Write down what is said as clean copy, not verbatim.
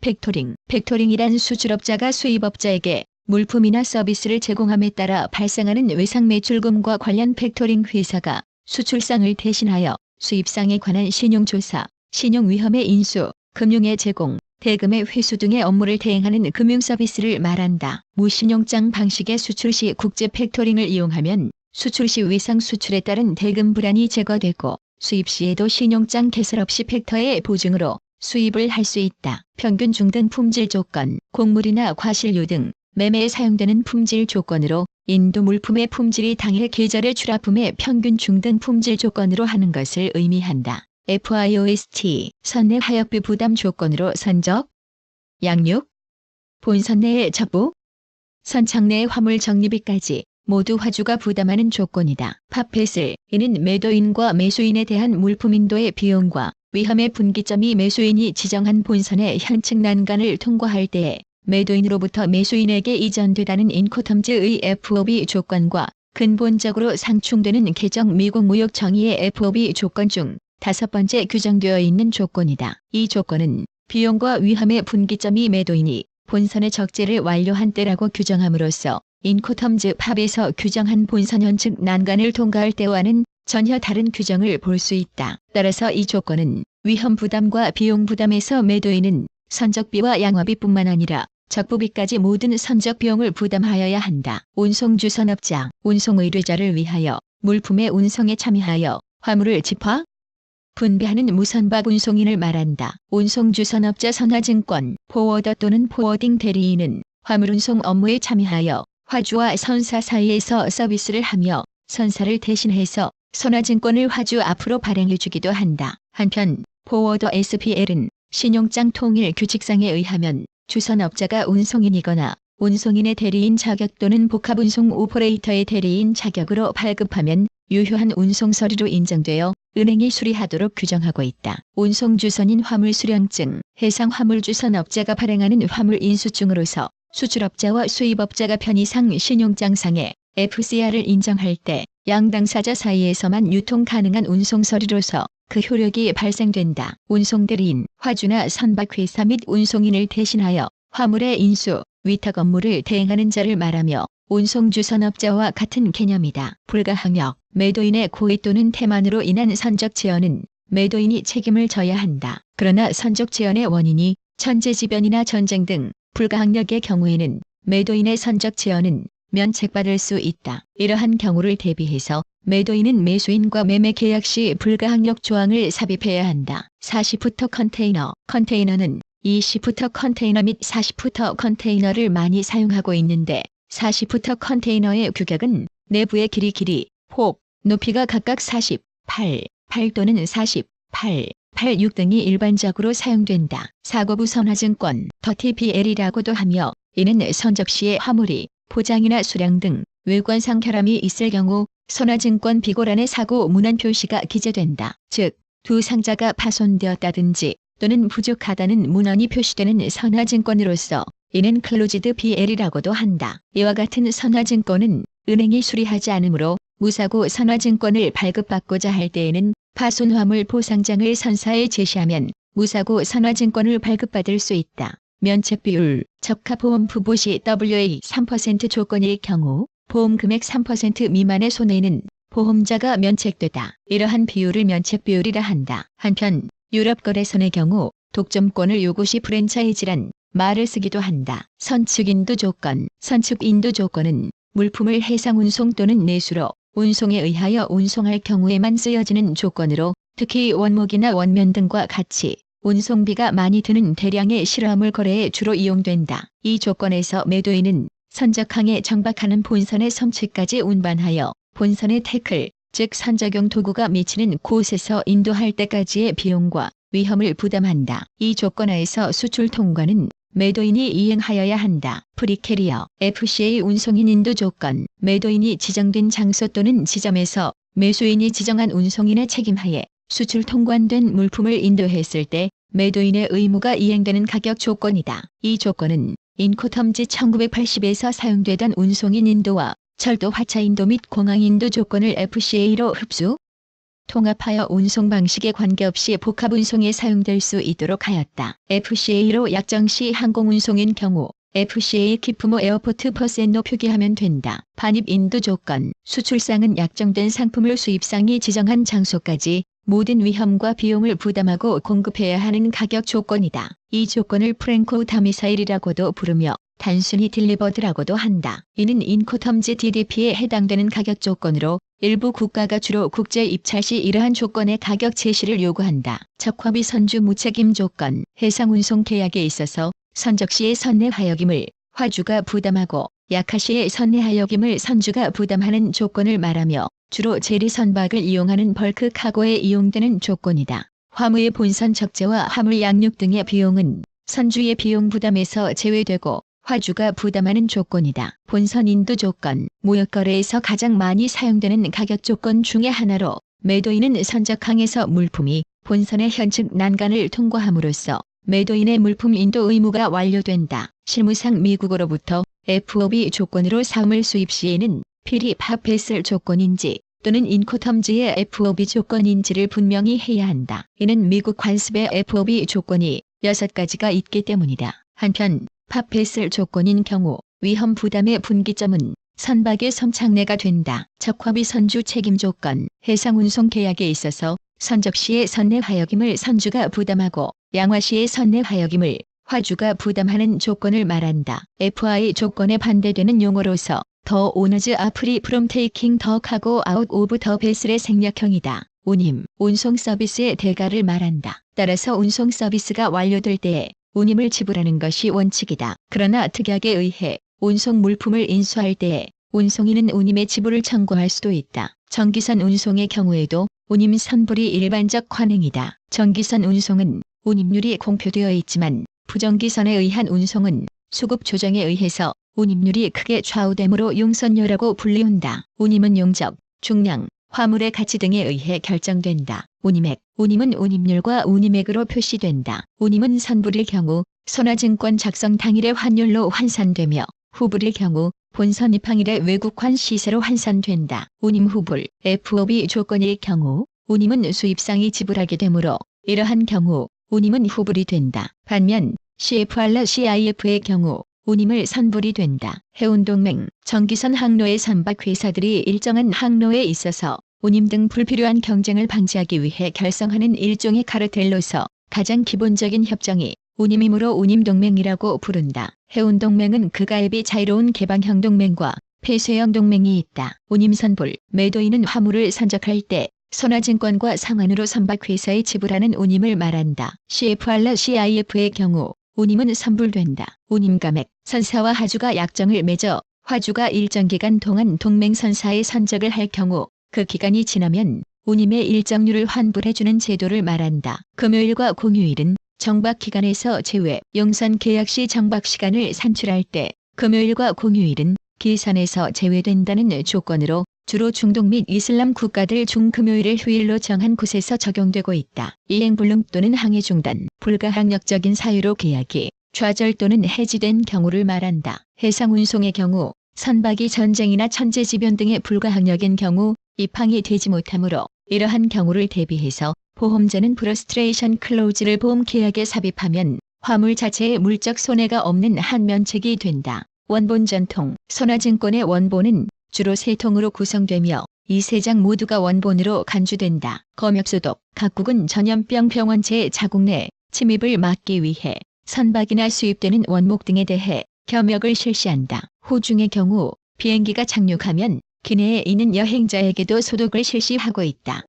팩토링. 팩토링이란 수출업자가 수입업자에게 물품이나 서비스를 제공함에 따라 발생하는 외상 매출금과 관련 팩토링 회사가 수출상을 대신하여 수입상에 관한 신용조사, 신용위험의 인수, 금융의 제공, 대금의 회수 등의 업무를 대행하는 금융서비스를 말한다. 무신용장 방식의 수출 시 국제 팩토링을 이용하면 수출 시 외상 수출에 따른 대금 불안이 제거되고 수입 시에도 신용장 개설 없이 팩터의 보증으로 수입을 할 수 있다. 평균 중등 품질 조건, 곡물이나 과실류 등 매매에 사용되는 품질 조건으로 인도 물품의 품질이 당일 계절의 출하품의 평균 중등 품질 조건으로 하는 것을 의미한다. FIOST, 선내 하역비 부담 조건으로 선적, 양육, 본선 내의 적부, 선착 내의 화물 정리비까지 모두 화주가 부담하는 조건이다. 팝펫을, 이는 매도인과 매수인에 대한 물품 인도의 비용과 위험의 분기점이 매수인이 지정한 본선의 현측 난간을 통과할 때에 매도인으로부터 매수인에게 이전되다는 인코텀즈의 FOB 조건과 근본적으로 상충되는 개정 미국 무역 정의의 FOB 조건 중 5번째 규정되어 있는 조건이다. 이 조건은 비용과 위험의 분기점이 매도인이 본선의 적재를 완료한 때라고 규정함으로써 인코텀즈 팝에서 규정한 본선 현측 난간을 통과할 때와는 전혀 다른 규정을 볼 수 있다. 따라서 이 조건은 위험 부담과 비용 부담에서 매도인은 선적비와 양화비뿐만 아니라 적부비까지 모든 선적 비용을 부담하여야 한다. 운송주선업자, 운송의뢰자를 위하여 물품의 운송에 참여하여 화물을 집화, 분배하는 무선박 운송인을 말한다. 운송주선업자 선화증권, 포워더 또는 포워딩 대리인은 화물 운송 업무에 참여하여 화주와 선사 사이에서 서비스를 하며 선사를 대신해서 선화증권을 화주 앞으로 발행해주기도 한다. 한편 포워더 SPL은 신용장 통일 규칙상에 의하면 주선업자가 운송인이거나 운송인의 대리인 자격 또는 복합운송 오퍼레이터의 대리인 자격으로 발급하면 유효한 운송서류로 인정되어 은행이 수리하도록 규정하고 있다. 운송주선인 화물수령증, 해상화물주선업자가 발행하는 화물인수증으로서 수출업자와 수입업자가 편의상 신용장상에 FCR을 인정할 때 양당사자 사이에서만 유통 가능한 운송서류로서 그 효력이 발생된다. 운송대리인, 화주나 선박회사 및 운송인을 대신하여 화물의 인수, 위탁 업무를 대행하는 자를 말하며 운송주선업자와 같은 개념이다. 불가항력, 매도인의 고의 또는 태만으로 인한 선적 제한은 매도인이 책임을 져야 한다. 그러나 선적 제한의 원인이 천재지변이나 전쟁 등 불가항력의 경우에는 매도인의 선적 제한은 면책받을 수 있다. 이러한 경우를 대비해서 매도인은 매수인과 매매 계약 시 불가항력 조항을 삽입해야 한다. 40푸터 컨테이너, 컨테이너는 20푸터 컨테이너 및 40푸터 컨테이너를 많이 사용하고 있는데 40푸터 컨테이너의 규격은 내부의 길이, 폭, 높이가 각각 48, 8 또는 48, 86 등이 일반적으로 사용된다. 사고부 선화증권, TPL이라고도 하며 이는 선적 시에 화물이 포장이나 수량 등 외관상 결함이 있을 경우 선화증권 비고란에 사고 문안 표시가 기재된다. 즉, 두 상자가 파손되었다든지 또는 부족하다는 문안이 표시되는 선화증권으로서 이는 클로즈드 BL이라고도 한다. 이와 같은 선화증권은 은행이 수리하지 않으므로 무사고 선화증권을 발급받고자 할 때에는 파손화물 보상장을 선사에 제시하면 무사고 선화증권을 발급받을 수 있다. 면책비율, 적합보험 부보 시 WA 3% 조건일 경우 보험금액 3% 미만의 손해는 보험자가 면책되다. 이러한 비율을 면책비율이라 한다. 한편 유럽거래선의 경우 독점권을 요구 시 프랜차이즈란 말을 쓰기도 한다. 선축인도 조건, 선축인도 조건은 물품을 해상운송 또는 내수로 운송에 의하여 운송할 경우에만 쓰여지는 조건으로 특히 원목이나 원면 등과 같이 운송비가 많이 드는 대량의 실화물 거래에 주로 이용된다. 이 조건에서 매도인은 선적항에 정박하는 본선의 섬치까지 운반하여 본선의 태클, 즉 선적용 도구가 미치는 곳에서 인도할 때까지의 비용과 위험을 부담한다. 이 조건 하에서 수출 통과는 매도인이 이행하여야 한다. 프리캐리어, FCA 운송인 인도 조건, 매도인이 지정된 장소 또는 지점에서 매수인이 지정한 운송인의 책임하에 수출 통관된 물품을 인도했을 때 매도인의 의무가 이행되는 가격 조건이다. 이 조건은 인코텀즈 1980에서 사용되던 운송인 인도와 철도 화차 인도 및 공항 인도 조건을 FCA로 흡수, 통합하여 운송 방식에 관계없이 복합 운송에 사용될 수 있도록 하였다. FCA로 약정 시 항공운송인 경우 FCA 키프모 에어포트 퍼센로 표기하면 된다. 반입 인도 조건. 수출상은 약정된 상품을 수입상이 지정한 장소까지 모든 위험과 비용을 부담하고 공급해야 하는 가격 조건이다. 이 조건을 프랭코우타 미사일이라고도 부르며 단순히 딜리버드라고도 한다. 이는 인코텀즈 DDP에 해당되는 가격 조건으로 일부 국가가 주로 국제 입찰 시 이러한 조건의 가격 제시를 요구한다. 적화비 선주 무책임 조건. 해상 운송 계약에 있어서 선적 시의 선내 하역임을 화주가 부담하고 약화 시의 선내 하역임을 선주가 부담하는 조건을 말하며 주로 재래 선박을 이용하는 벌크 카고에 이용되는 조건이다. 화물의 본선 적재와 화물 양육 등의 비용은 선주의 비용 부담에서 제외되고 화주가 부담하는 조건이다. 본선 인도 조건. 무역거래에서 가장 많이 사용되는 가격 조건 중의 하나로 매도인은 선적항에서 물품이 본선의 현측 난간을 통과함으로써 매도인의 물품 인도 의무가 완료된다. 실무상 미국으로부터 FOB 조건으로 사물 수입 시에는 필히 팝베슬 조건인지 또는 인코텀즈의 FOB 조건인지를 분명히 해야 한다. 이는 미국 관습의 FOB 조건이 6가지가 있기 때문이다. 한편 팝베슬 조건인 경우 위험 부담의 분기점은 선박의 선착내가 된다. 적화비 선주 책임 조건. 해상 운송 계약에 있어서 선적 시의 선내 하역임을 선주가 부담하고 양화 시의 선내 하역임을 화주가 부담하는 조건을 말한다. FI 조건에 반대되는 용어로서 더 오너즈 are free from taking the cargo out of the vessel의 생략형이다. 운임, 운송 서비스의 대가를 말한다. 따라서 운송 서비스가 완료될 때에 운임을 지불하는 것이 원칙이다. 그러나 특약에 의해 운송 물품을 인수할 때에 운송인은 운임의 지불을 청구할 수도 있다. 정기선 운송의 경우에도 운임 선불이 일반적 관행이다. 정기선 운송은 운임률이 공표되어 있지만 부정기선에 의한 운송은 수급 조정에 의해서 운임률이 크게 좌우되므로 용선료라고 불리운다. 운임은 용적, 중량, 화물의 가치 등에 의해 결정된다. 운임액. 운임은 운임률과 운임액으로 표시된다. 운임은 선불일 경우 선화증권 작성 당일의 환율로 환산되며 후불일 경우 본선 입항일의 외국환 시세로 환산된다. 운임 후불. FOB 조건일 경우 운임은 수입상이 지불하게 되므로 이러한 경우 운임은 후불이 된다. 반면 CFR/CIF의 경우 운임을 선불이 된다. 해운동맹, 정기선 항로의 선박회사들이 일정한 항로에 있어서 운임 등 불필요한 경쟁을 방지하기 위해 결성하는 일종의 카르텔로서 가장 기본적인 협정이 운임이므로 운임동맹이라고 부른다. 해운동맹은 그가입이 자유로운 개방형 동맹과 폐쇄형 동맹이 있다. 운임선불. 매도인은 화물을 선적할 때 선화증권과 상환으로 선박회사에 지불하는 운임을 말한다. CFR/CIF의 경우 운임은 선불된다. 운임감액. 선사와 하주가 약정을 맺어 화주가 일정 기간 동안 동맹선사에 선적을 할 경우 그 기간이 지나면 운임의 일정률을 환불해주는 제도를 말한다. 금요일과 공휴일은 정박기간에서 제외. 용선 계약 시 정박시간을 산출할 때 금요일과 공휴일은 계산에서 제외된다는 조건으로 주로 중동 및 이슬람 국가들 중 금요일을 휴일로 정한 곳에서 적용되고 있다. 이행불능 또는 항해 중단, 불가항력적인 사유로 계약이 좌절 또는 해지된 경우를 말한다. 해상 운송의 경우 선박이 전쟁이나 천재지변 등의 불가항력인 경우 입항이 되지 못하므로 이러한 경우를 대비해서 보험자는 프러스트레이션 클로즈를 보험 계약에 삽입하면 화물 자체에 물적 손해가 없는 한 면책이 된다. 원본 전통. 선화증권의 원본은 주로 3통으로 구성되며 이 3장 모두가 원본으로 간주된다. 검역소독. 각국은 전염병 병원체의 자국 내 침입을 막기 위해 선박이나 수입되는 원목 등에 대해 겸역을 실시한다. 호중의 경우 비행기가 착륙하면 기내에 있는 여행자에게도 소독을 실시하고 있다.